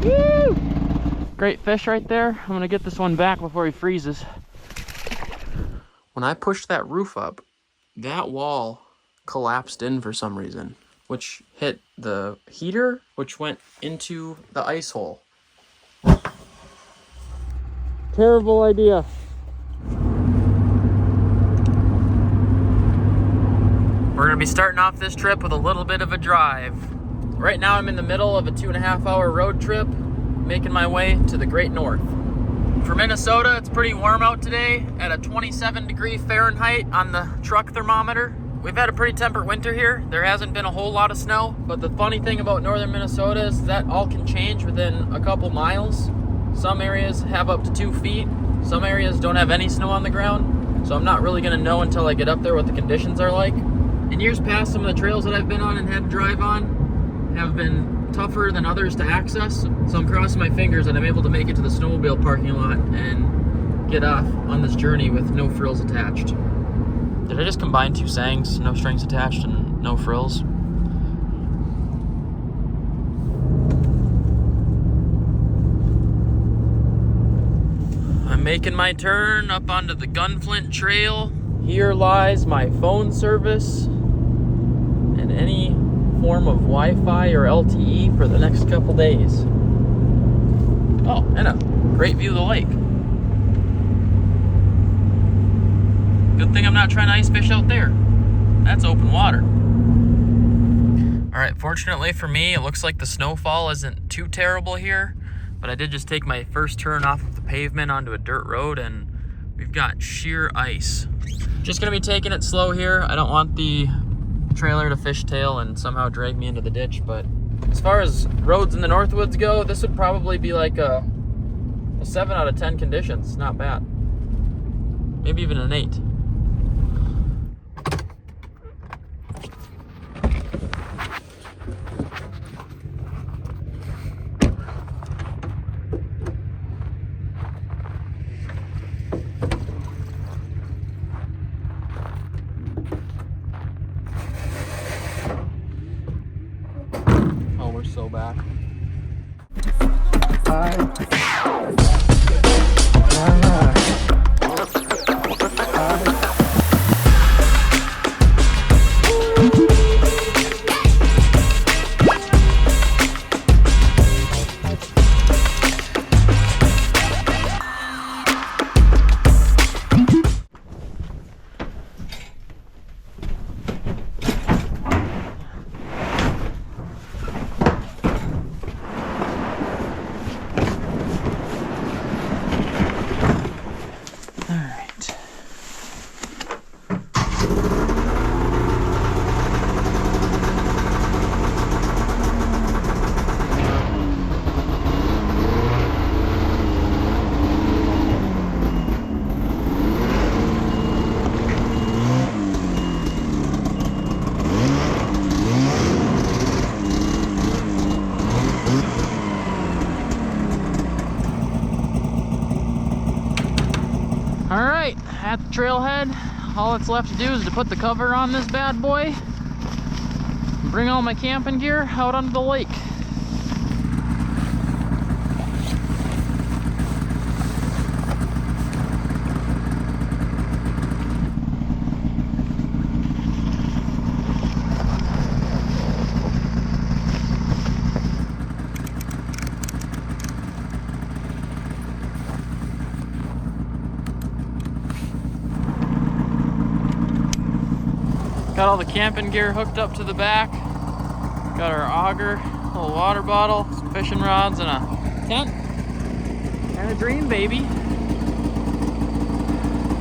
Woo! Great fish right there. I'm gonna get this one back before he freezes. When I pushed that roof up, that wall collapsed in for some reason, which hit the heater, which went into the ice hole. Terrible idea. We're gonna be starting off this trip with a little bit of a drive. Right now I'm in the middle of a 2.5-hour road trip, making my way to the Great North. For Minnesota, it's pretty warm out today at a 27-degree Fahrenheit on the truck thermometer. We've had a pretty temperate winter here. There hasn't been a whole lot of snow, but the funny thing about northern Minnesota is that all can change within a couple miles. Some areas have up to 2 feet. Some areas don't have any snow on the ground. So I'm not really gonna know until I get up there what the conditions are like. In years past, some of the trails that I've been on and had to drive on have been tougher than others to access. So I'm crossing my fingers that I'm able to make it to the snowmobile parking lot and get off on this journey with no frills attached. Did I just combine two sayings? No strings attached and no frills? I'm making my turn up onto the Gunflint Trail. Here lies my phone service and any form of Wi-Fi or LTE for the next couple days. Oh, and a great view of the lake. Good thing I'm not trying to ice fish out there. That's open water. All right, fortunately for me, it looks like the snowfall isn't too terrible here, but I did just take my first turn off of the pavement onto a dirt road and we've got sheer ice. Just gonna be taking it slow here. I don't want the trailer to fishtail and somehow drag me into the ditch, but as far as roads in the Northwoods go, this would probably be like a 7 out of 10 conditions. Not bad. Maybe even an 8. So back. Alright, at the trailhead, all that's left to do is to put the cover on this bad boy and bring all my camping gear out onto the lake. Got all the camping gear hooked up to the back. Got our auger, a little water bottle, some fishing rods, and a tent. And a dream, baby.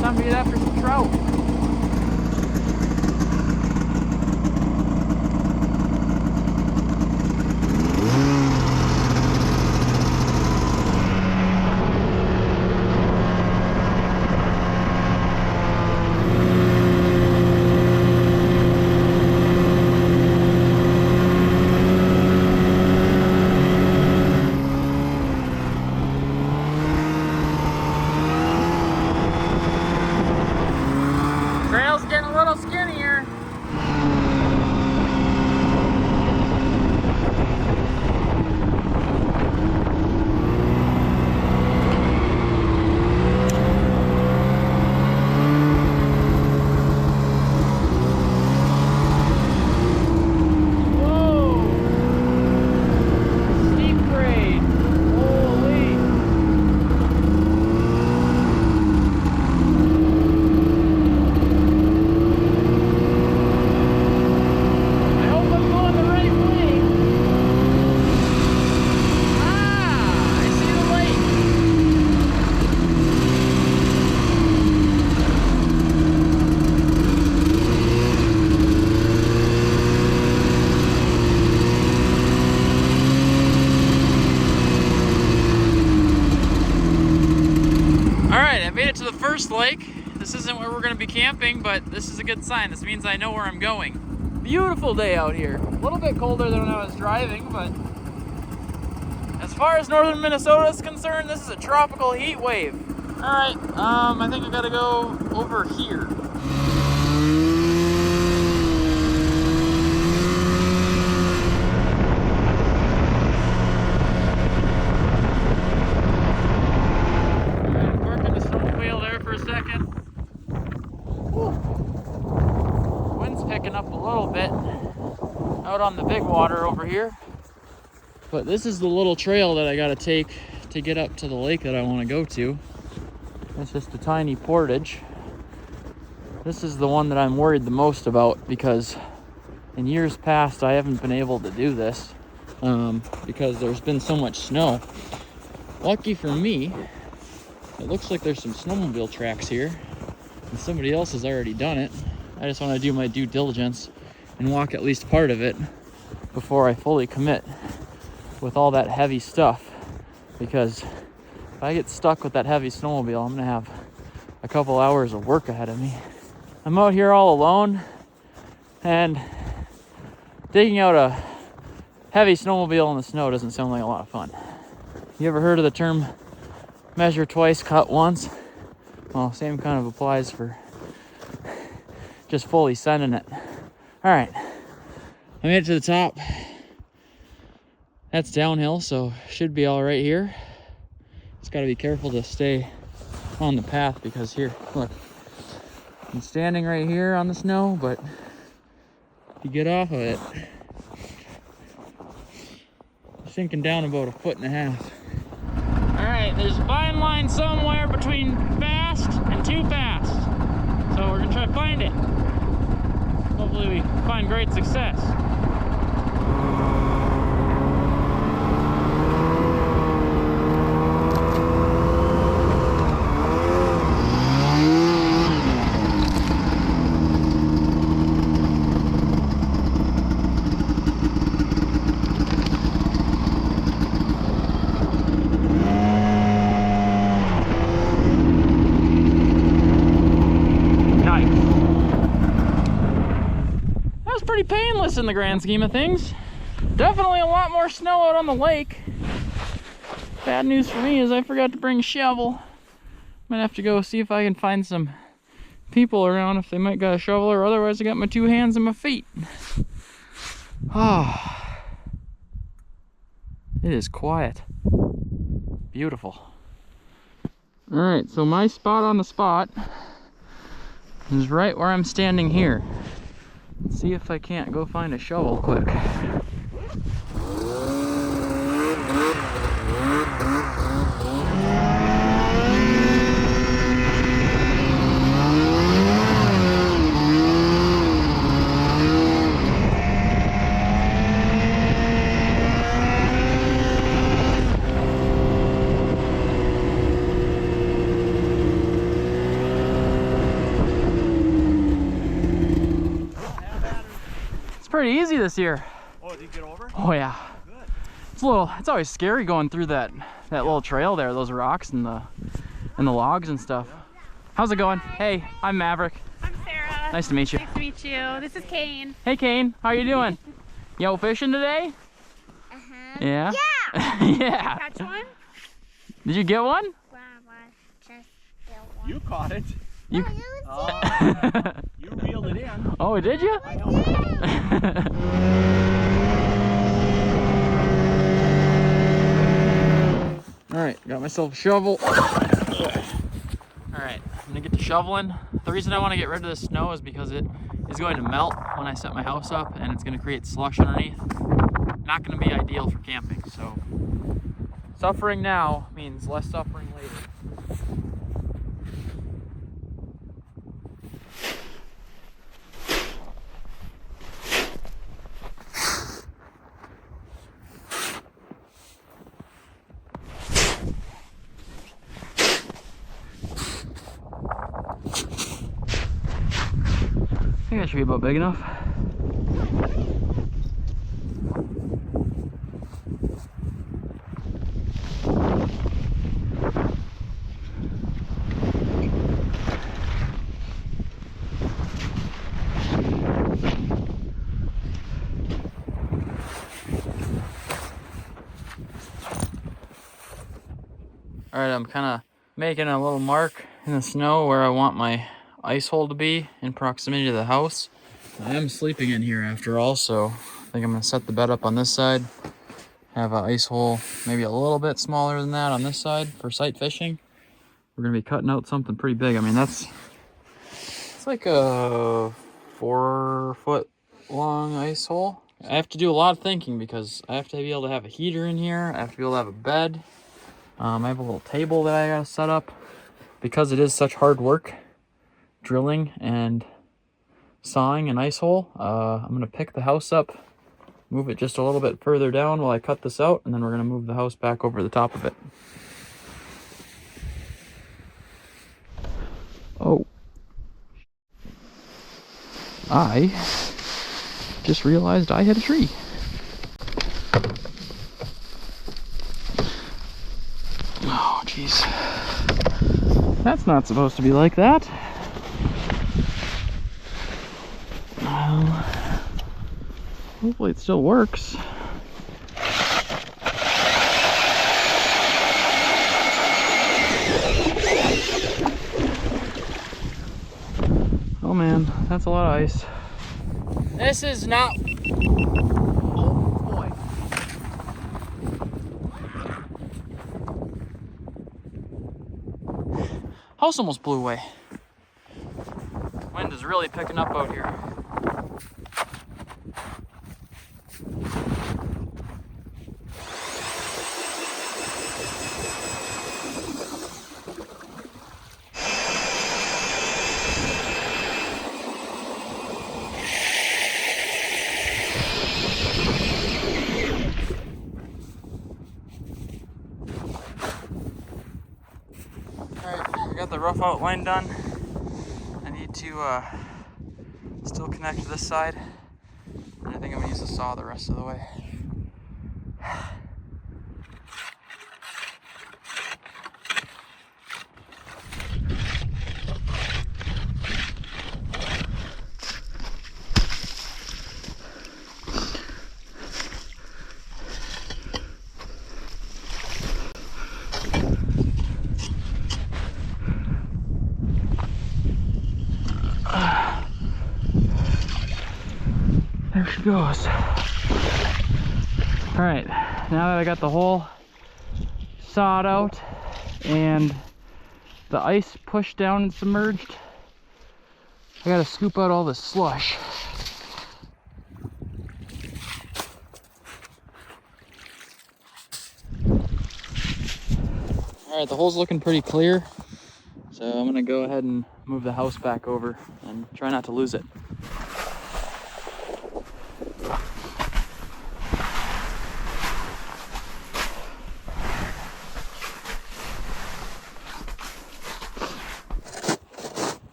Time to get after some trout. the first lake. This isn't where we're gonna be camping, but this is a good sign. This means I know where I'm going. Beautiful day out here. A little bit colder than when I was driving, but as far as northern Minnesota is concerned, this is a tropical heat wave. All right, I think I gotta go over here. Parking the snowmobile there for a second. Whew. Wind's picking up a little bit out on the big water over here. But this is the little trail that I gotta take to get up to the lake that I wanna go to. It's just a tiny portage. This is the one that I'm worried the most about because in years past I haven't been able to do this because there's been so much snow. Lucky for me, it looks like there's some snowmobile tracks here and somebody else has already done it. I just want to do my due diligence and walk at least part of it before I fully commit with all that heavy stuff, because if I get stuck with that heavy snowmobile, I'm gonna have a couple hours of work ahead of me. I'm out here all alone, and digging out a heavy snowmobile in the snow doesn't sound like a lot of fun. You ever heard of the term measure twice, cut once? Well, same kind of applies for just fully sending it. All right, I made it to the top. That's downhill, so should be all right here. Just got to be careful to stay on the path because here, look, I'm standing right here on the snow, but if you get off of it, you're sinking down about 1.5 feet. All right, there's a fine line somewhere between fast and too fast, so we're gonna try to find it. Hopefully we find great success. Pretty painless in the grand scheme of things. Definitely a lot more snow out on the lake. Bad news for me is I forgot to bring a shovel. Might have to go see if I can find some people around if they might got a shovel, or otherwise I got my 2 hands and my feet. Ah, it is quiet. Beautiful. All right, so my spot on the spot is right where I'm standing here. Let's see if I can't go find a shovel quick. Pretty easy this year. Oh, did you get over? Oh yeah. Good. It's always scary going through that little trail there, those rocks and the logs and stuff. Yeah. How's it going? Hey, I'm Mavrik. I'm Sarah. Nice to meet you. Nice to meet you. This is Kane. Hey Kane, how you doing? You out fishing today? Uh-huh. Yeah? Yeah! Yeah. Catch one? Did you get one? Just get one. You caught it. You... You reeled it in. Oh, did you? I helped you. All right, got myself a shovel. All right, I'm gonna get to shoveling. The reason I want to get rid of this snow is because it is going to melt when I set my house up, and it's going to create slush underneath. Not going to be ideal for camping, so suffering now means less suffering later. I think that should be about big enough. All right, I'm kind of making a little mark in the snow where I want my ice hole to be in proximity to the house. I am sleeping in here after all, so I think I'm gonna set the bed up on this side. Have an ice hole maybe a little bit smaller than that on this side for sight fishing. We're gonna be cutting out something pretty big. I mean, it's like a 4-foot long ice hole. I have to do a lot of thinking because I have to be able to have a heater in here. I have to be able to have a bed. I have a little table that I gotta set up because it is such hard work drilling and sawing an ice hole. I'm gonna pick the house up, move it just a little bit further down while I cut this out, and then we're gonna move the house back over the top of it. Oh. I just realized I hit a tree. Oh, jeez. That's not supposed to be like that. Well, hopefully it still works. Oh man, that's a lot of ice. This is not... Oh boy. House almost blew away. Wind is really picking up out here. Got the rough outline done. I need to still connect to this side, and I think I'm gonna use the saw the rest of the way. There she goes. All right, now that I got the hole sawed out and the ice pushed down and submerged, I gotta scoop out all this slush. All right, the hole's looking pretty clear, so I'm gonna go ahead and move the house back over and try not to lose it.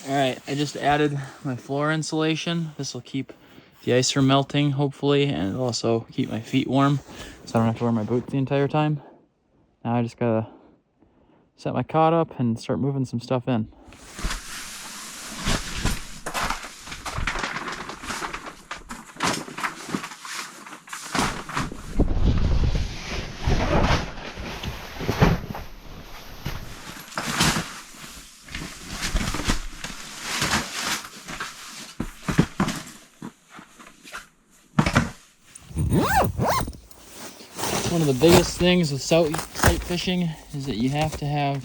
Alright, I just added my floor insulation. This will keep the ice from melting, hopefully, and it'll also keep my feet warm, so I don't have to wear my boots the entire time. Now I just gotta set my cot up and start moving some stuff in. One of the biggest things with sight fishing is that you have to have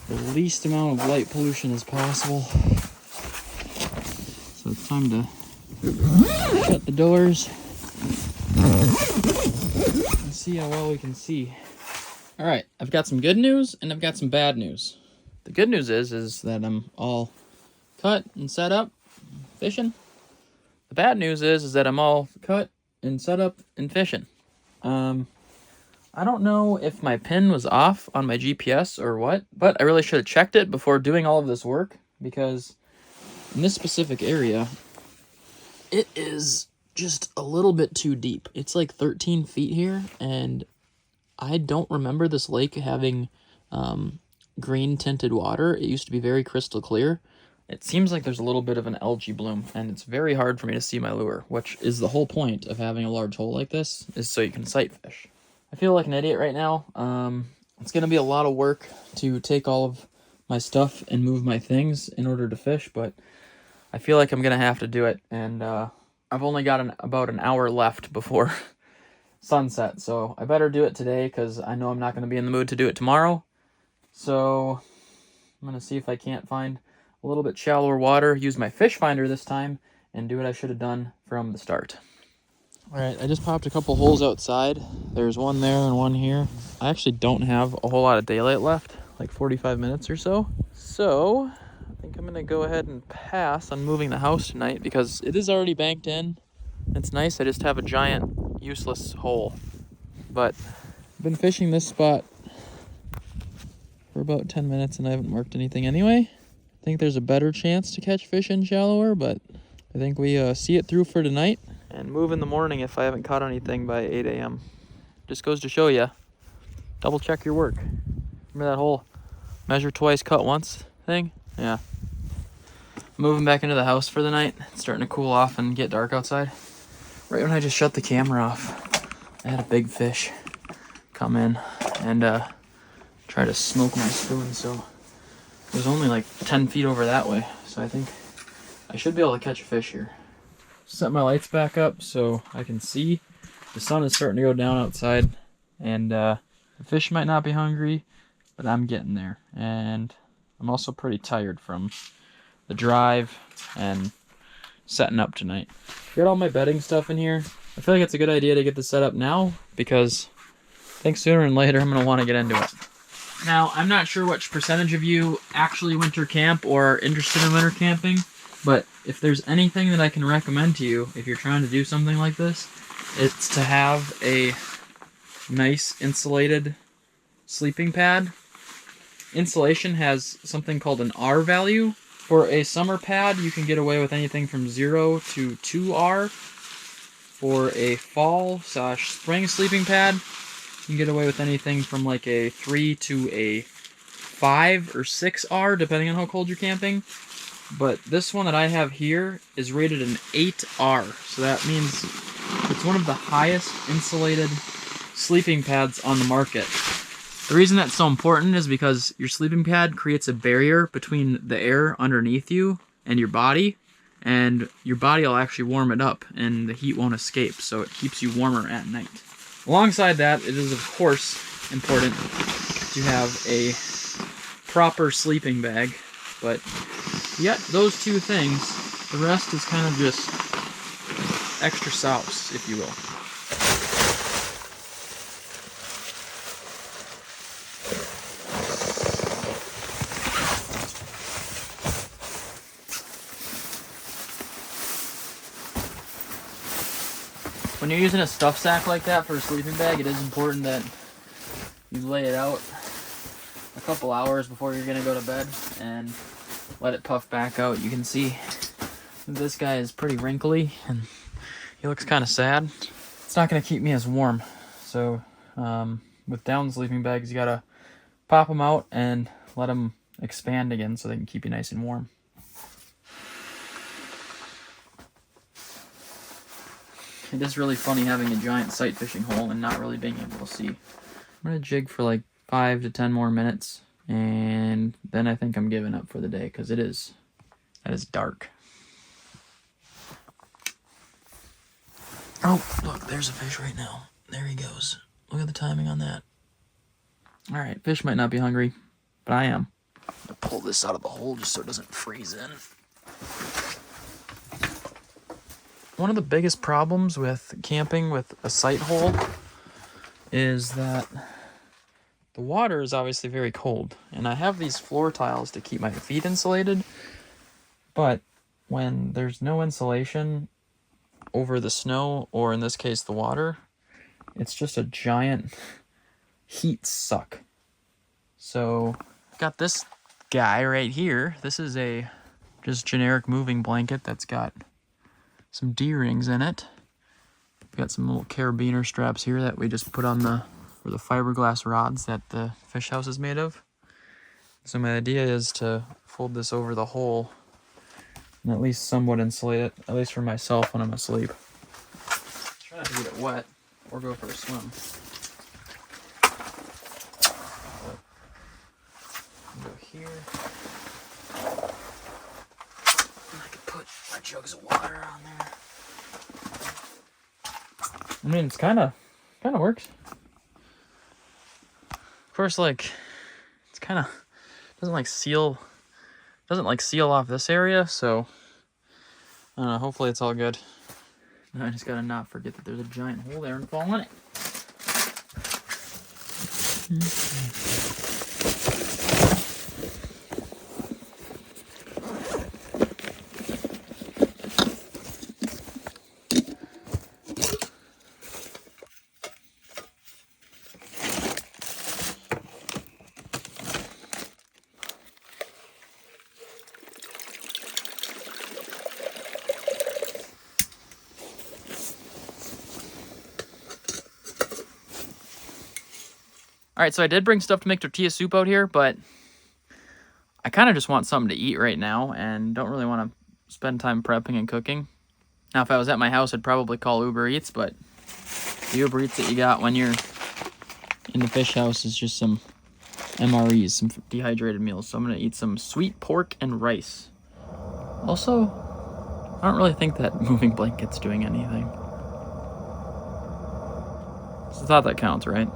the least amount of light pollution as possible. So it's time to shut the doors and see how well we can see. All right, I've got some good news and I've got some bad news. The good news is that I'm all cut and set up fishing. The bad news is that I'm all cut and set up and fishing. I don't know if my pin was off on my GPS or what, but I really should have checked it before doing all of this work, because in this specific area, It is just a little bit too deep. It's like 13 feet here, and I don't remember this lake having green tinted water. It used to be very crystal clear. It seems like there's a little bit of an algae bloom, and it's very hard for me to see my lure, which is the whole point of having a large hole like this, is so you can sight fish. I feel like an idiot right now. It's going to be a lot of work to take all of my stuff and move my things in order to fish, but I feel like I'm going to have to do it, and I've only got about an hour left before sunset, so I better do it today because I know I'm not going to be in the mood to do it tomorrow. So I'm going to see if I can't find a little bit shallower water, use my fish finder this time, and do what I should have done from the start. All right, I just popped a couple holes outside. There's one there and one here. I actually don't have a whole lot of daylight left, like 45 minutes or so. So I think I'm gonna go ahead and pass on moving the house tonight because it is already banked in. It's nice, I just have a giant useless hole. But I've been fishing this spot for about 10 minutes and I haven't marked anything anyway. I think there's a better chance to catch fish in shallower, but I think we see it through for tonight and move in the morning if I haven't caught anything by 8 a.m. Just goes to show you, double check your work. Remember that whole measure twice, cut once thing? Yeah. Moving back into the house for the night. It's starting to cool off and get dark outside. Right when I just shut the camera off, I had a big fish come in and try to smoke my spoon, so it was only like 10 feet over that way, so I think I should be able to catch a fish here. Set my lights back up so I can see. The sun is starting to go down outside, and the fish might not be hungry, but I'm getting there. And I'm also pretty tired from the drive and setting up tonight. Got all my bedding stuff in here. I feel like it's a good idea to get this set up now because I think sooner than later I'm going to want to get into it. Now, I'm not sure which percentage of you actually winter camp or are interested in winter camping, but if there's anything that I can recommend to you if you're trying to do something like this, it's to have a nice insulated sleeping pad. Insulation has something called an R value. For a summer pad, you can get away with anything from 0 to 2R. For a fall/spring sleeping pad, you can get away with anything from like a 3 to a 5 or 6R, depending on how cold you're camping. But this one that I have here is rated an 8R, so that means it's one of the highest insulated sleeping pads on the market. The reason that's so important is because your sleeping pad creates a barrier between the air underneath you and your body will actually warm it up and the heat won't escape, so it keeps you warmer at night. Alongside that, it is of course important to have a proper sleeping bag, but yet those two things, the rest is kind of just extra sauce, if you will. When you're using a stuff sack like that for a sleeping bag, it is important that you lay it out a couple hours before you're going to go to bed and let it puff back out. You can see this guy is pretty wrinkly and he looks kind of sad. It's not going to keep me as warm. So with down sleeping bags, you got to pop them out and let them expand again so they can keep you nice and warm. It is really funny having a giant sight fishing hole and not really being able to see. I'm going to jig for like 5 to 10 more minutes, and then I think I'm giving up for the day because that is dark. Oh, look, there's a fish right now. There he goes. Look at the timing on that. All right, fish might not be hungry, but I am. I'm going to pull this out of the hole just so it doesn't freeze in. One of the biggest problems with camping with a sight hole is that the water is obviously very cold, and I have these floor tiles to keep my feet insulated, but when there's no insulation over the snow, or in this case the water, it's just a giant heat suck. So I've got this guy right here. This is a just generic moving blanket that's got some D-rings in it. We've got some little carabiner straps here that we just put on the fiberglass rods that the fish house is made of. So my idea is to fold this over the hole and at least somewhat insulate it, at least for myself when I'm asleep. Try not to get it wet or go for a swim. Go here. And I can put my jugs of water on there. I mean, it's kind of works. Of course, like it's kind of doesn't seal off this area, so I don't know. Hopefully, it's all good. I just gotta not forget that there's a giant hole there and fall in it. All right, so I did bring stuff to make tortilla soup out here, but I kind of just want something to eat right now and don't really want to spend time prepping and cooking. Now, if I was at my house, I'd probably call Uber Eats, but the Uber Eats that you got when you're in the fish house is just some MREs, some dehydrated meals. So I'm going to eat some sweet pork and rice. Also, I don't really think that moving blanket's doing anything. It's the thought that counts, right?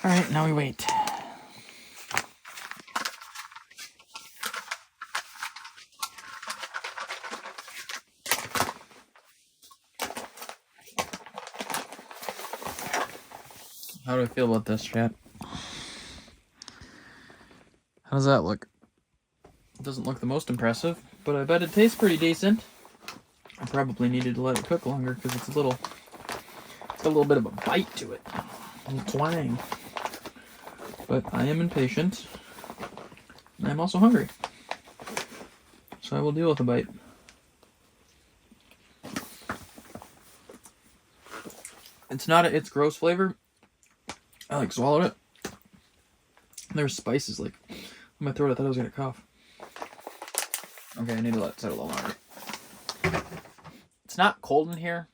All right, now we wait. How do I feel about this, chat? How does that look? It doesn't look the most impressive, but I bet it tastes pretty decent. I probably needed to let it cook longer because it's got a little bit of a bite to it. A little twang. But I am impatient, and I'm also hungry. So I will deal with a bite. It's gross flavor. I like swallowed it. There's spices like in my throat. I thought I was gonna cough. Okay, I need to let it settle a little longer. It's not cold in here,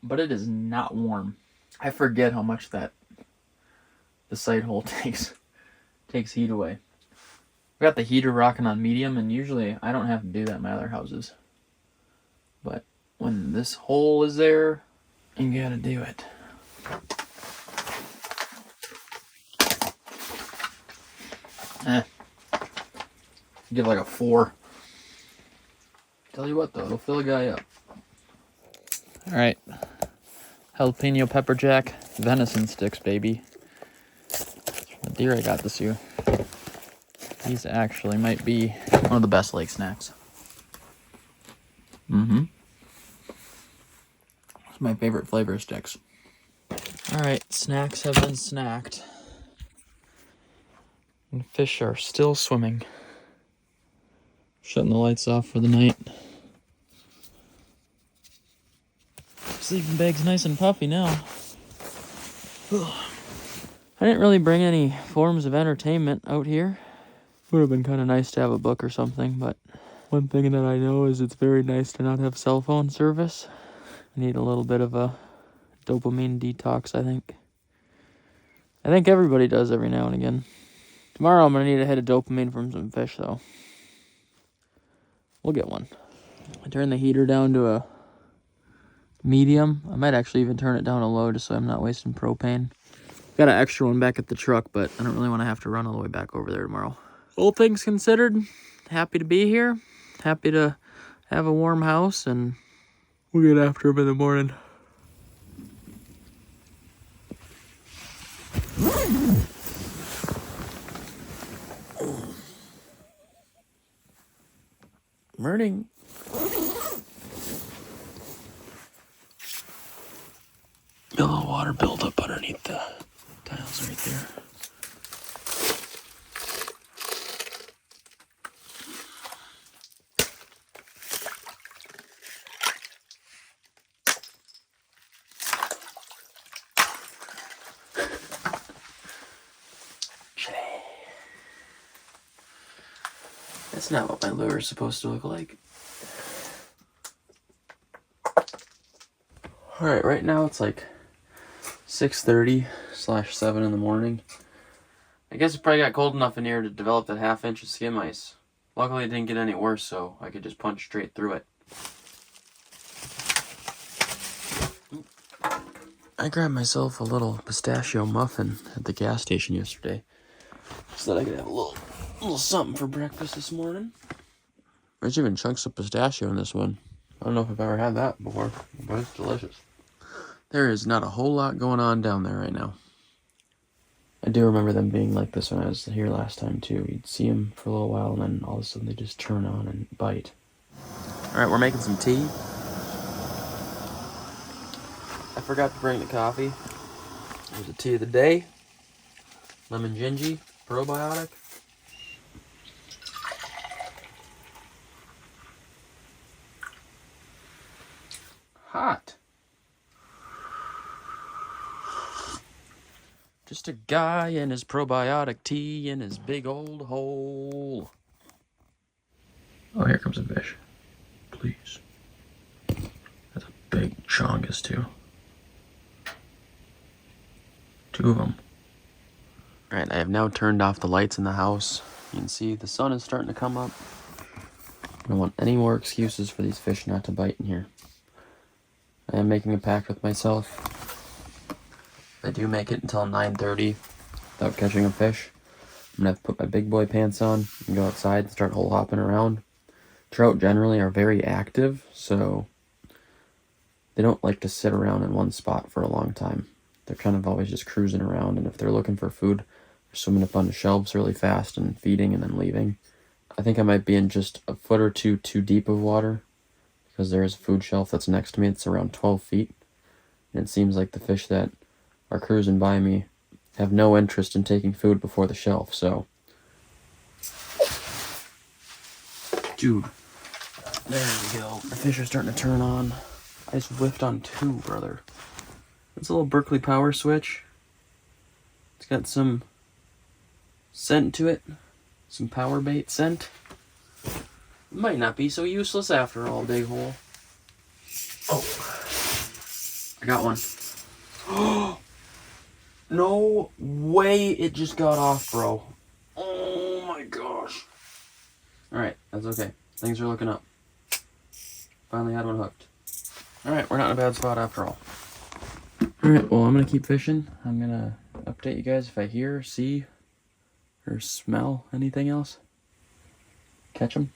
but it is not warm. I forget how much the sight hole takes heat away. I got the heater rocking on medium, and usually I don't have to do that in my other houses. But when this hole is there, you gotta do it. Give like a 4. Tell you what though, it'll fill a guy up. All right, jalapeno pepper jack venison sticks, baby. The deer I got this year. These actually might be one of the best lake snacks. It's my favorite flavor of sticks. All right, snacks have been snacked. And fish are still swimming. Shutting the lights off for the night. Sleeping bag's nice and puffy now. I didn't really bring any forms of entertainment out here. Would have been kind of nice to have a book or something, but one thing that I know is it's very nice to not have cell phone service. I need a little bit of a dopamine detox, I think. I think everybody does every now and again. Tomorrow I'm going to need a hit of dopamine from some fish, though. We'll get one. I turned the heater down to a medium. I might actually even turn it down to low just so I'm not wasting propane. Got an extra one back at the truck, but I don't really want to have to run all the way back over there tomorrow. All things considered, happy to be here. Happy to have a warm house, and we'll get after him in the morning. Morning. A little water built up underneath the tiles right there. That's not what my lure is supposed to look like. Alright, right now it's like 6:30/7 in the morning. I guess it probably got cold enough in here to develop that 1/2 inch of skim ice. Luckily it didn't get any worse, so I could just punch straight through it. I grabbed myself a little pistachio muffin at the gas station yesterday so that I could have a little something for breakfast this morning. There's even chunks of pistachio in this one. I don't know if I've ever had that before, but it's delicious. There is not a whole lot going on down there right now. I do remember them being like this when I was here last time too. You'd see them for a little while and then all of a sudden they just turn on and bite. Alright, we're making some tea. I forgot to bring the coffee. There's the tea of the day. Lemon gingy, probiotic. Hot. Just a guy and his probiotic tea in his big old hole. Oh, here comes a fish. Please. That's a big chongus too. 2 of them. Alright, I have now turned off the lights in the house. You can see the sun is starting to come up. I don't want any more excuses for these fish not to bite in here. I am making a pact with myself. If I do make it until 9:30 without catching a fish, I'm gonna have to put my big boy pants on and go outside and start hole hopping around. Trout generally are very active, so they don't like to sit around in one spot for a long time. They're kind of always just cruising around, and if they're looking for food, they're swimming up onto shelves really fast and feeding and then leaving. I think I might be in just a foot or two too deep of water, because there is a food shelf that's next to me. It's around 12 feet. And it seems like the fish that are cruising by me have no interest in taking food before the shelf, so. Dude. There we go. The fish are starting to turn on. I just whiffed on 2, brother. It's a little Berkeley power switch. It's got some scent to it. Some power bait scent. Might not be so useless after all, big hole. Oh. I got one. No way it just got off, bro. Oh my gosh. Alright, that's okay. Things are looking up. Finally had one hooked. Alright, we're not in a bad spot after all. Alright, well, I'm going to keep fishing. I'm going to update you guys if I hear, see, or smell anything else. Catch them.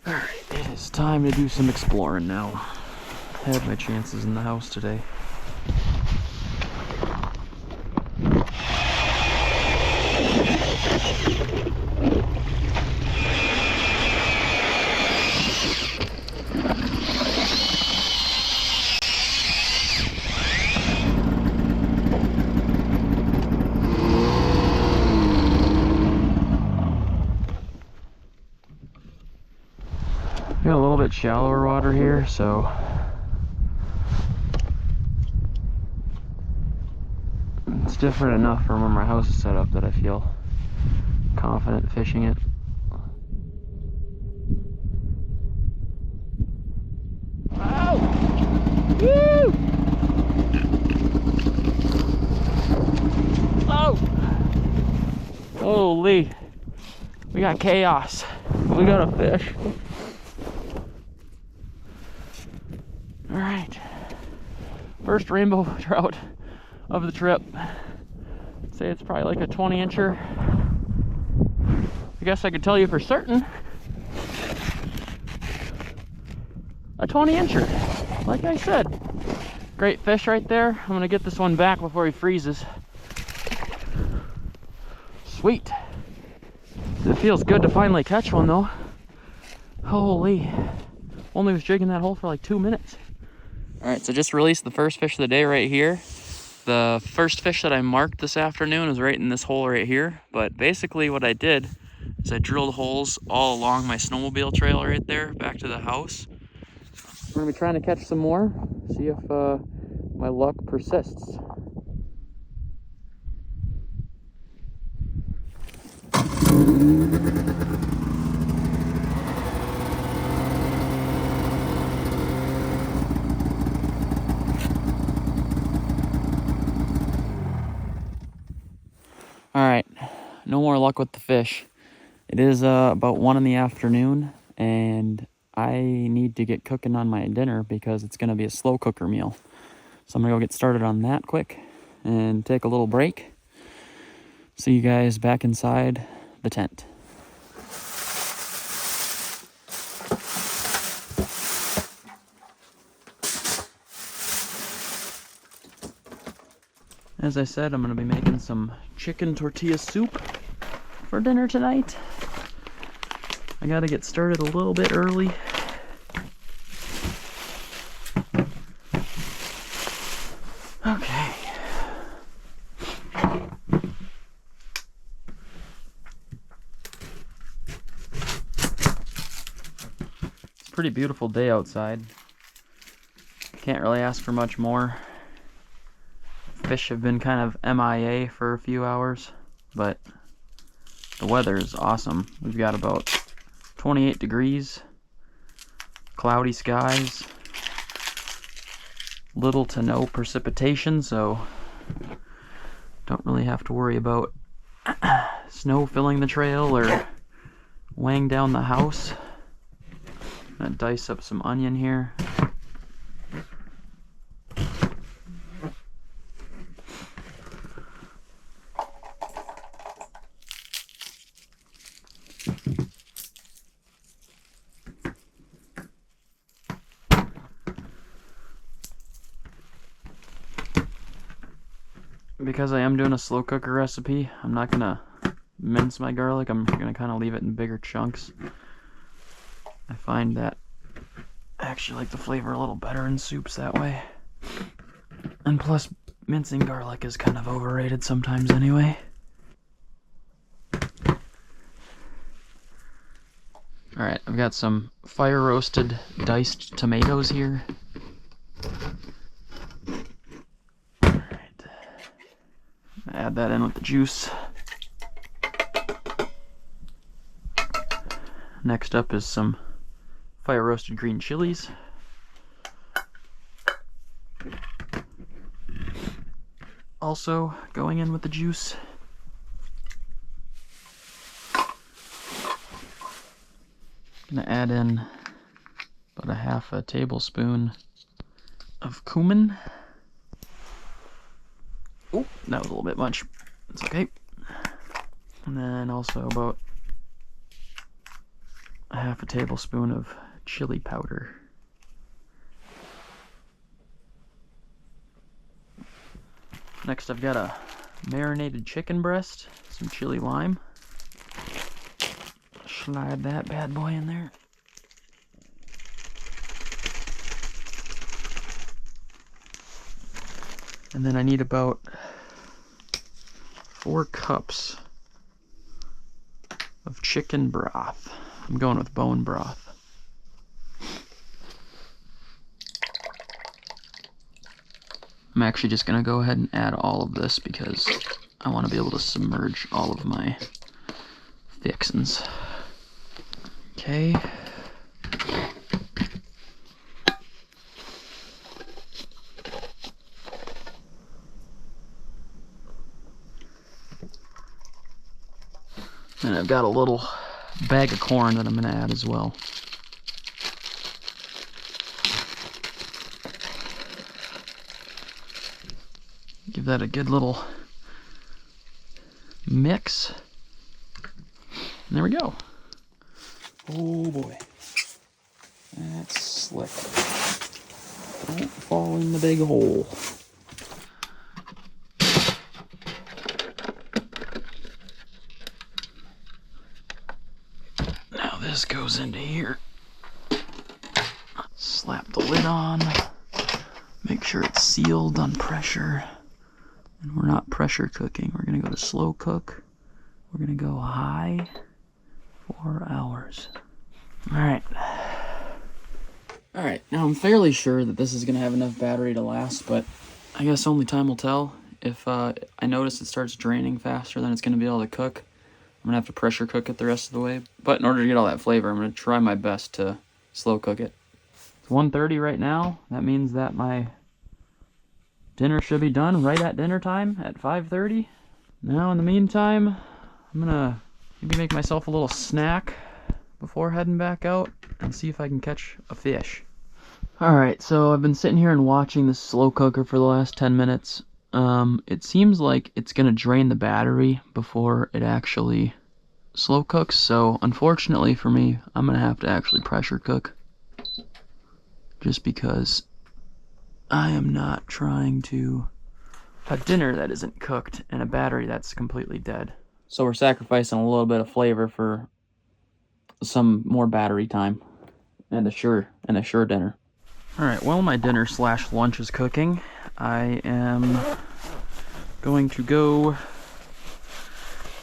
Alright, it is time to do some exploring now. I had my chances in the house today. Got a little bit shallower water here, so it's different enough from where my house is set up that I feel confident fishing it. Oh! Woo! Oh! Holy! We got chaos. We got a fish. Alright, first rainbow trout of the trip. I'd say it's probably like a 20-incher. I guess I could tell you for certain. A 20-incher, like I said. Great fish right there. I'm gonna get this one back before he freezes. Sweet. It feels good to finally catch one though. Holy. Only was jigging that hole for like 2 minutes. All right, so just released the first fish of the day right here. The first fish that I marked this afternoon was right in this hole right here. But basically what I did is I drilled holes all along my snowmobile trail right there back to the house. We're gonna be trying to catch some more, see if my luck persists. All right, no more luck with the fish. It is about 1 in the afternoon, and I need to get cooking on my dinner because it's gonna be a slow cooker meal. So I'm gonna go get started on that quick and take a little break. See you guys back inside the tent. As I said, I'm gonna be making some chicken tortilla soup for dinner tonight. I gotta get started a little bit early. Okay. It's a pretty beautiful day outside. Can't really ask for much more. Fish have been kind of MIA for a few hours, but the weather is awesome. We've got about 28 degrees, cloudy skies, little to no precipitation, so don't really have to worry about snow filling the trail or weighing down the house. I'm gonna dice up some onion here. Because I am doing a slow cooker recipe, I'm not gonna mince my garlic. I'm gonna kind of leave it in bigger chunks. I find that I actually like the flavor a little better in soups that way. And plus, mincing garlic is kind of overrated sometimes anyway. Alright, I've got some fire roasted diced tomatoes here. Add that in with the juice. Next up is some fire roasted green chilies. Also going in with the juice. Gonna add in about a half a tablespoon of cumin. Oh, that was a little bit much. It's okay. And then also about a half a tablespoon of chili powder. Next I've got a marinated chicken breast, some chili lime. Slide that bad boy in there. And then I need about 4 cups of chicken broth. I'm going with bone broth. I'm actually just going to go ahead and add all of this because I want to be able to submerge all of my fixins. Okay. And I've got a little bag of corn that I'm going to add as well. Give that a good little mix. And there we go. Oh boy. That's slick. Don't fall in the big hole. Now this goes into here. the lid on. Make sure it's sealed on pressure. And we're not pressure cooking. We're gonna go to slow cook. We're gonna go high, 4 hours. All right. All right, now I'm fairly sure that this is gonna have enough battery to last, but I guess only time will tell. If I notice it starts draining faster than it's gonna be able to cook, I'm gonna have to pressure cook it the rest of the way. But in order to get all that flavor, I'm gonna try my best to slow cook it. It's 1:30 right now. That means that my dinner should be done right at dinner time at 5:30. Now in the meantime, I'm gonna maybe make myself a little snack before heading back out and see if I can catch a fish. Alright, so I've been sitting here and watching this slow cooker for the last 10 minutes. It seems like it's gonna drain the battery before it actually slow cooks, so unfortunately for me, I'm gonna have to actually pressure cook. Just because I am not trying to have dinner that isn't cooked and a battery that's completely dead. So we're sacrificing a little bit of flavor for some more battery time and a sure dinner. Alright, while my dinner / lunch is cooking, I am going to go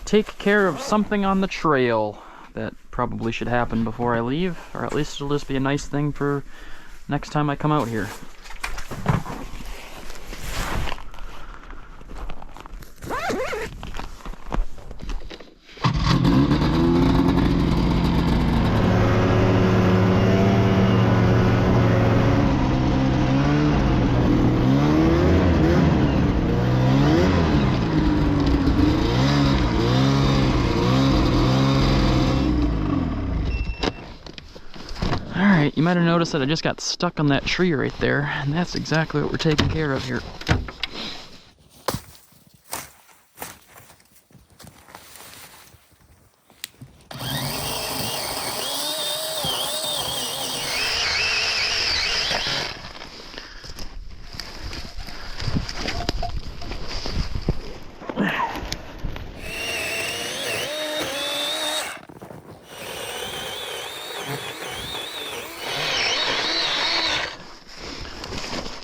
take care of something on the trail that probably should happen before I leave, or at least it'll just be a nice thing for next time I come out here. Alright, you might have noticed that I just got stuck on that tree right there, and that's exactly what we're taking care of here.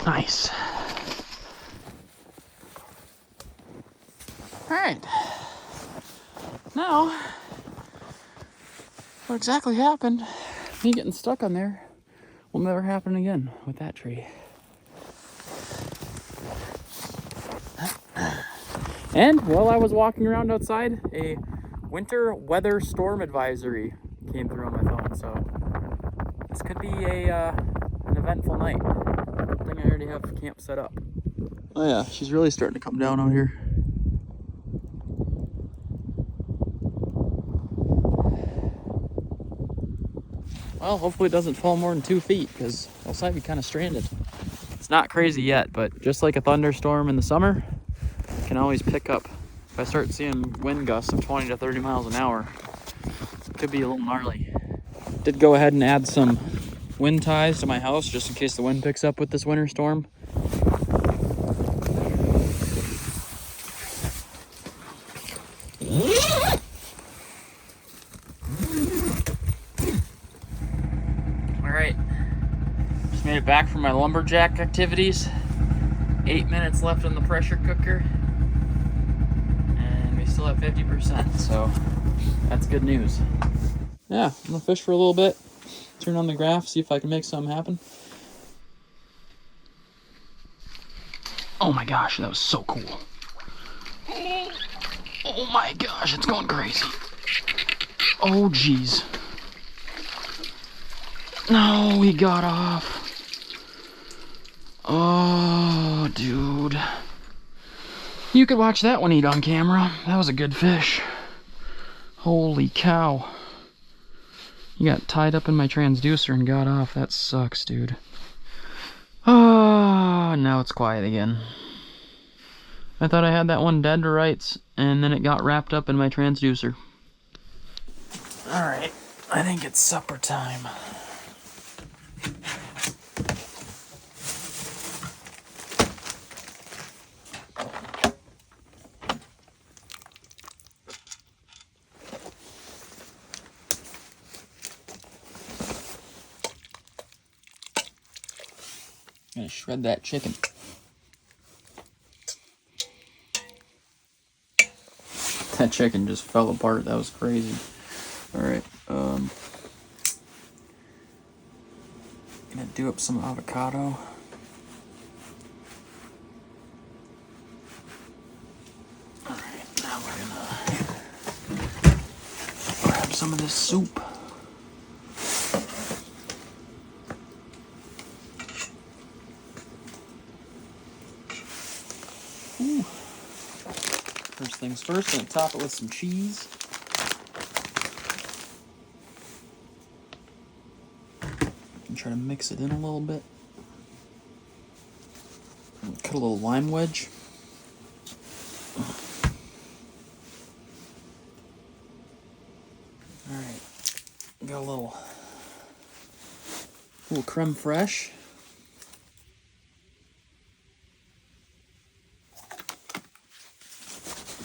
Nice. Alright. Now, what exactly happened, me getting stuck on there, will never happen again with that tree. And while I was walking around outside, a winter weather storm advisory came through on my phone, so this could be an eventful night. Good thing I already have camp set up. Oh yeah, she's really starting to come down out here. Well, hopefully it doesn't fall more than 2 feet, because else I'd be kind of stranded. It's not crazy yet, but just like a thunderstorm in the summer, it can always pick up. If I start seeing wind gusts of 20 to 30 miles an hour, it could be a little gnarly. Did go ahead and add some wind ties to my house just in case the wind picks up with this winter storm. Alright, just made it back from my lumberjack activities. 8 minutes left on the pressure cooker, and we still have 50%, so that's good news. Yeah, I'm gonna fish for a little bit, turn on the graph, see if I can make something happen. Oh my gosh, that was so cool. Oh my gosh, it's going crazy. Oh geez. No, he got off. Oh, dude. You could watch that one eat on camera. That was a good fish. Holy cow. He got tied up in my transducer and got off. That sucks, dude. Oh, now it's quiet again. I thought I had that one dead to rights, and then it got wrapped up in my transducer. Alright, I think it's supper time. shred that chicken. That chicken just fell apart. That was crazy. All right. Gonna do up some avocado. All right. Now we're gonna grab some of this soup. Ooh. First things first, gonna top it with some cheese. And try to mix it in a little bit. And cut a little lime wedge. Alright. Got a little creme fraiche.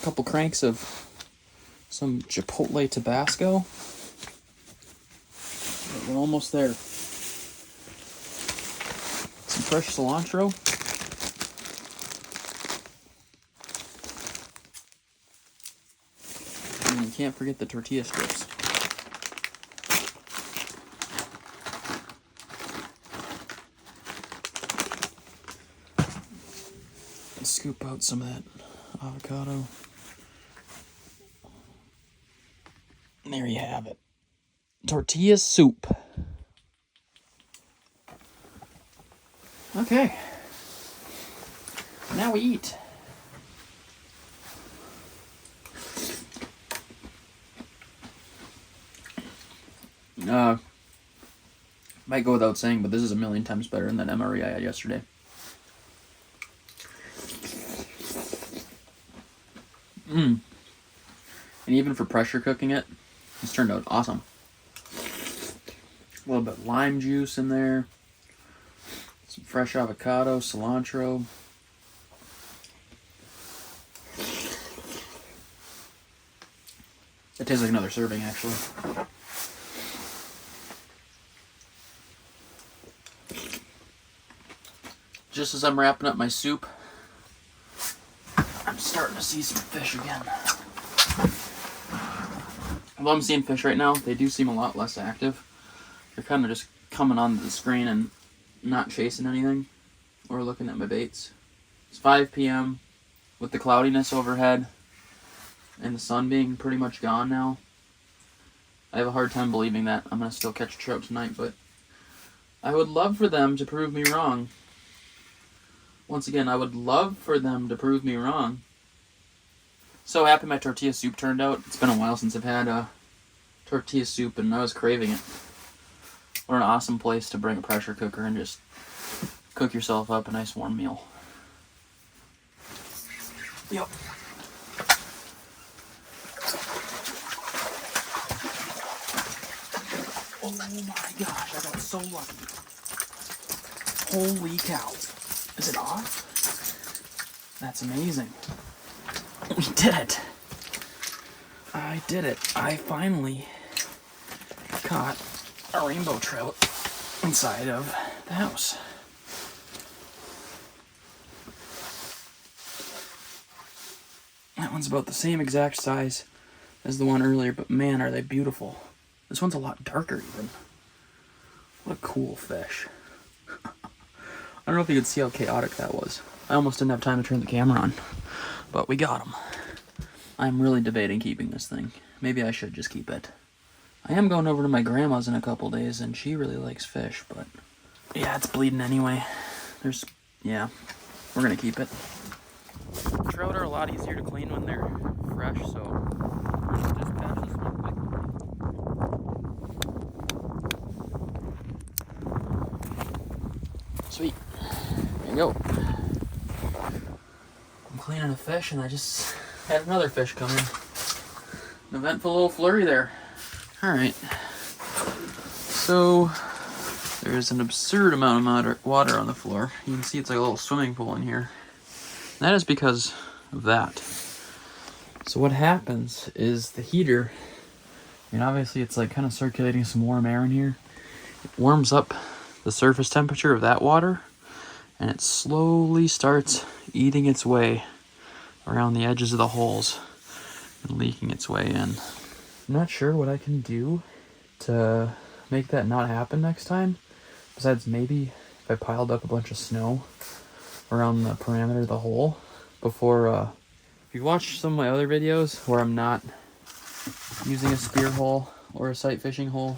Couple cranks of some chipotle Tabasco. We're almost there. Some fresh cilantro. And you can't forget the tortilla strips. And scoop out some of that avocado. And there you have it. Tortilla soup. Okay. Now we eat. Might go without saying, but this is a million times better than that MRE I had yesterday. And even for pressure cooking it, it's turned out awesome. A little bit of lime juice in there. Some fresh avocado, cilantro. It tastes like another serving, actually. Just as I'm wrapping up my soup, I'm starting to see some fish again. Although I'm seeing fish right now, they do seem a lot less active. They're kind of just coming onto the screen and not chasing anything or looking at my baits. It's 5 p.m. with the cloudiness overhead and the sun being pretty much gone now. I have a hard time believing that I'm going to still catch a trout tonight, but I would love for them to prove me wrong. Once again, I would love for them to prove me wrong. So happy my tortilla soup turned out. It's been a while since I've had a tortilla soup, and I was craving it. What an awesome place to bring a pressure cooker and just cook yourself up a nice warm meal. Yep. Oh my gosh, I got so lucky. Holy cow. Is it off? That's amazing. We did it. I did it. I finally caught a rainbow trout inside of the house. That one's about the same exact size as the one earlier, but man, are they beautiful. This one's a lot darker even. What a cool fish. I don't know if you could see how chaotic that was. I almost didn't have time to turn the camera on, but we got him. I'm really debating keeping this thing. Maybe I should just keep it. I am going over to my grandma's in a couple days, and she really likes fish, but yeah, it's bleeding anyway. Yeah, we're gonna keep it. Trout are a lot easier to clean when they're fresh, so let's just patch this one quick. Sweet. There you go. I'm cleaning a fish, and I just had another fish come in. An eventful little flurry there. Alright. So, there's an absurd amount of water on the floor. You can see it's like a little swimming pool in here. That is because of that. So what happens is the heater, and obviously it's like kind of circulating some warm air in here. It warms up the surface temperature of that water, and it slowly starts eating its way around the edges of the holes and leaking its way in. I'm not sure what I can do to make that not happen next time, besides maybe if I piled up a bunch of snow around the perimeter of the hole before. If you watch some of my other videos where I'm not using a spear hole or a sight fishing hole,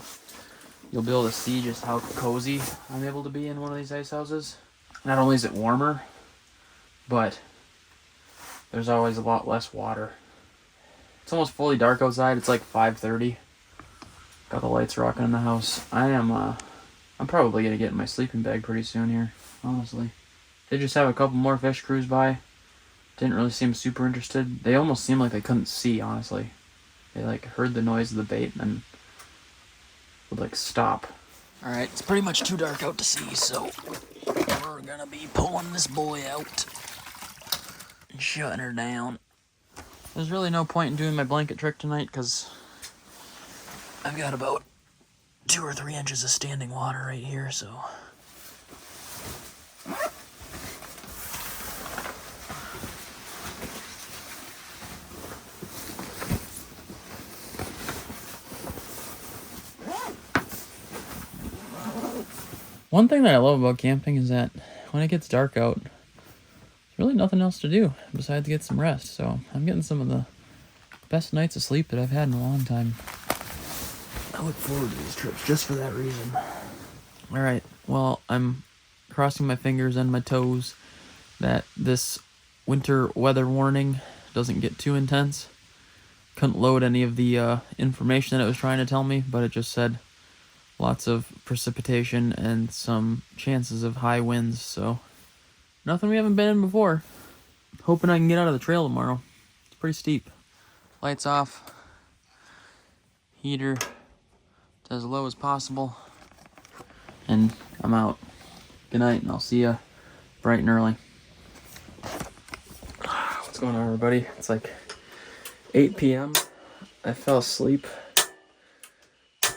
you'll be able to see just how cozy I'm able to be in one of these ice houses. Not only is it warmer, but there's always a lot less water. It's almost fully dark outside. It's like 5:30. Got the lights rocking in the house. I'm probably gonna get in my sleeping bag pretty soon here, honestly. They just have a couple more fish cruise by. Didn't really seem super interested. They almost seemed like they couldn't see, honestly. They like heard the noise of the bait and would like stop. All right, it's pretty much too dark out to see, so we're gonna be pulling this boy out and shutting her down. There's really no point in doing my blanket trick tonight because I've got about 2 or 3 inches of standing water right here, so. One thing that I love about camping is that when it gets dark out, there's really nothing else to do besides get some rest. So I'm getting some of the best nights of sleep that I've had in a long time. I look forward to these trips just for that reason. All right, well, I'm crossing my fingers and my toes that this winter weather warning doesn't get too intense. Couldn't load any of the information that it was trying to tell me, but it just said lots of precipitation and some chances of high winds, so nothing we haven't been in before. Hoping I can get out of the trail tomorrow. It's pretty steep. Lights off. Heater to as low as possible. And I'm out. Good night, and I'll see you bright and early. What's going on, everybody? It's like 8 p.m. I fell asleep.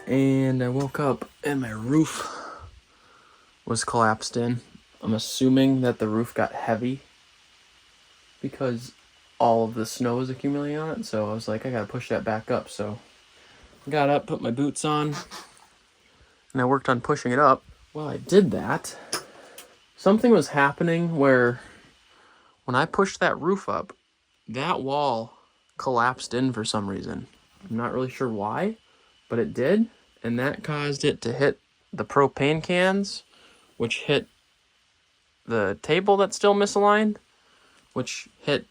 And I woke up and my roof was collapsed in. I'm assuming that the roof got heavy because all of the snow was accumulating on it. So I was like, I gotta push that back up. So I got up, put my boots on, and I worked on pushing it up. While I did that, something was happening where when I pushed that roof up, that wall collapsed in for some reason. I'm not really sure why, but it did, and that caused it to hit the propane cans, which hit the table that's still misaligned, which hit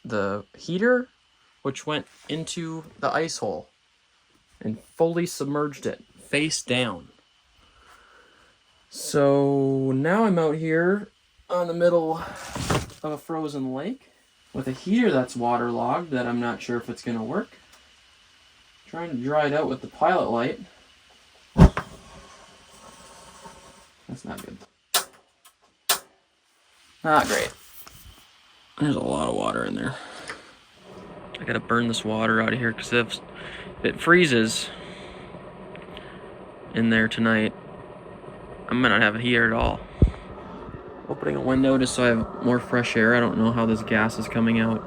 the heater, which went into the ice hole and fully submerged it face down. So now I'm out here on the middle of a frozen lake with a heater that's waterlogged that I'm not sure if it's going to work. Trying to dry it out with the pilot light. That's not good. Not great. There's a lot of water in there. I gotta burn this water out of here because if it freezes in there tonight, I'm gonna not have a heater at all. Opening a window just so I have more fresh air. I don't know how this gas is coming out.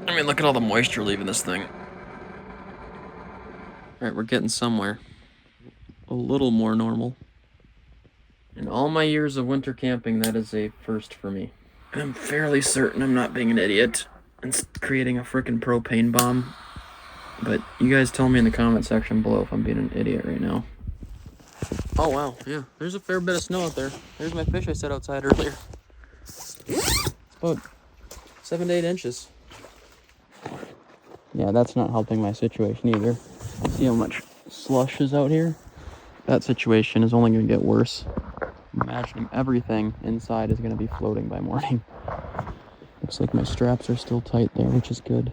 I mean, look at all the moisture leaving this thing. Alright, we're getting somewhere. A little more normal. In all my years of winter camping, that is a first for me. I'm fairly certain I'm not being an idiot and creating a frickin' propane bomb. But you guys tell me in the comment section below if I'm being an idiot right now. Oh wow, yeah, there's a fair bit of snow out there. There's my fish I set outside earlier. It's about 7 to 8 inches. Yeah, that's not helping my situation either. See how much slush is out here? That situation is only going to get worse. I'm imagining everything inside is going to be floating by morning. Looks like my straps are still tight there, which is good.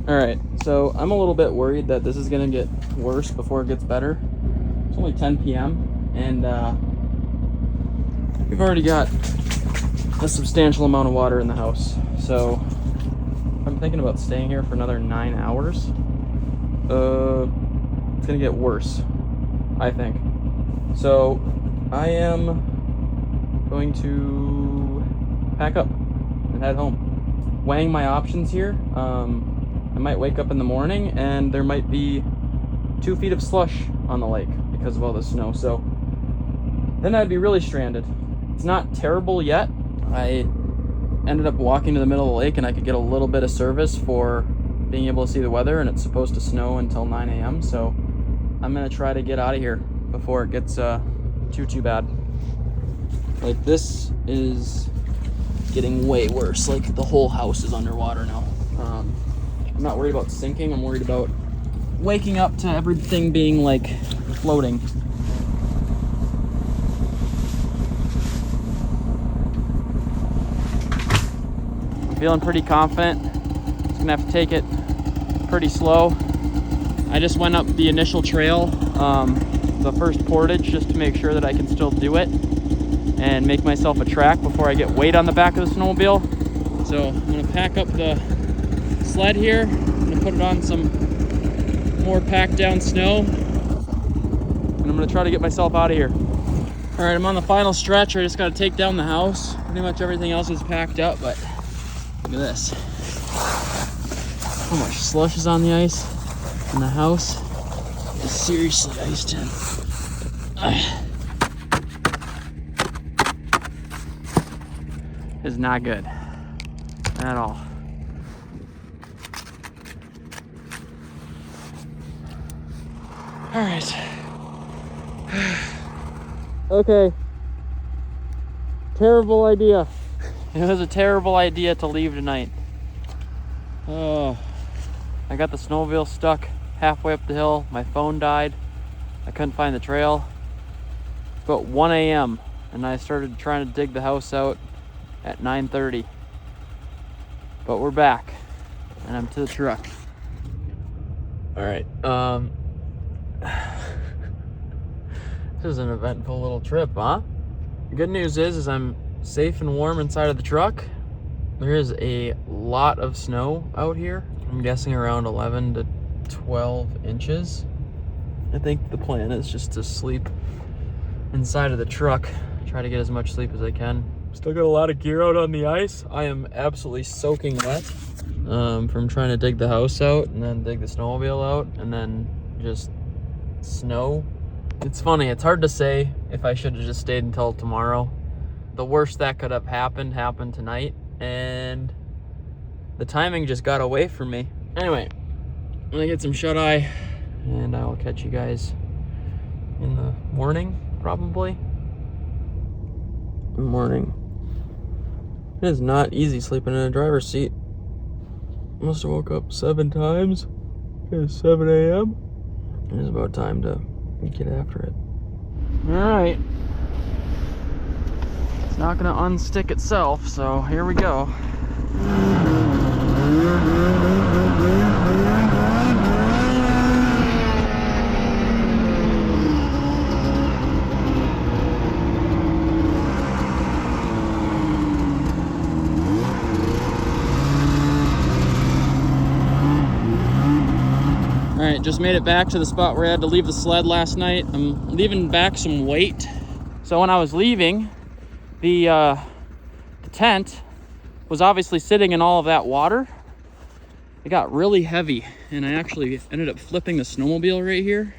Alright, so I'm a little bit worried that this is going to get worse before it gets better. It's only 10 p.m. and we've already got a substantial amount of water in the house. So I'm thinking about staying here for another 9 hours. It's going to get worse, I think. So I am going to pack up and head home. Weighing my options here. I might wake up in the morning and there might be 2 feet of slush on the lake because of all the snow. So then I'd be really stranded. It's not terrible yet. I ended up walking to the middle of the lake and I could get a little bit of service for being able to see the weather, and it's supposed to snow until 9 a.m. So I'm gonna try to get out of here before it gets too bad. Like, this is getting way worse. Like, the whole house is underwater now. I'm not worried about sinking. I'm worried about waking up to everything being like floating. I'm feeling pretty confident. Just gonna have to take it pretty slow. I just went up the initial trail, the first portage, just to make sure that I can still do it and make myself a track before I get weight on the back of the snowmobile. So I'm gonna pack up the sled here. I'm gonna put it on some more packed down snow, and I'm gonna try to get myself out of here. All right, I'm on the final stretch. I just gotta take down the house. Pretty much everything else is packed up, but look at this. How much slush is on the ice in the house? It's seriously iced in. It's not good at all. All right. Okay. Terrible idea. It was a terrible idea to leave tonight. Oh, I got the snowmobile stuck halfway up the hill. My phone died. I couldn't find the trail. It's about 1 a.m. and I started trying to dig the house out at 9:30. But we're back and I'm to the truck. All right. This is an eventful little trip, huh? The good news is I'm safe and warm inside of the truck. There is a lot of snow out here. I'm guessing around 11 to 12 inches. I think the plan is just to sleep inside of the truck. Try to get as much sleep as I can. Still got a lot of gear out on the ice. I am absolutely soaking wet from trying to dig the house out and then dig the snowmobile out and then just snow. It's funny, it's hard to say if I should have just stayed until tomorrow. The worst that could have happened tonight, and the timing just got away from me. Anyway, I'm gonna get some shut-eye and I will catch you guys in the morning, probably. Morning. It is not easy sleeping in a driver's seat. Must have woke up 7 times. It's 7 a.m. It is about time to get after it. All right. It's not gonna unstick itself, so here we go. Alright, just made it back to the spot where I had to leave the sled last night. I'm leaving back some weight. So when I was leaving, the tent was obviously sitting in all of that water. It got really heavy, and I actually ended up flipping the snowmobile right here.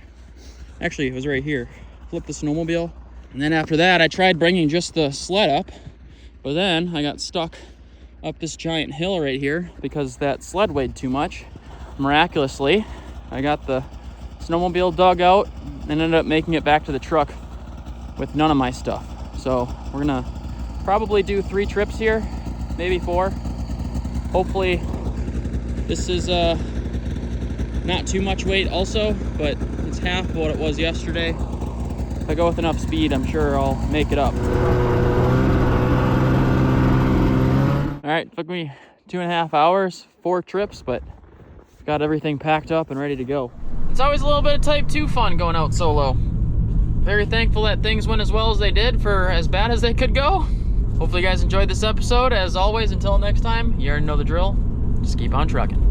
Actually, it was right here. Flipped the snowmobile. And then after that, I tried bringing just the sled up, but then I got stuck up this giant hill right here because that sled weighed too much. Miraculously, I got the snowmobile dug out and ended up making it back to the truck with none of my stuff. So we're gonna probably do 3 trips here, maybe 4. Hopefully this is not too much weight also, but it's half of what it was yesterday. If I go with enough speed, I'm sure I'll make it up. All right, took me 2.5 hours, 4 trips, but got everything packed up and ready to go. It's always a little bit of type 2 fun going out solo. Very thankful that things went as well as they did for as bad as they could go. Hopefully you guys enjoyed this episode. As always, until next time, you already know the drill. Just keep on trucking.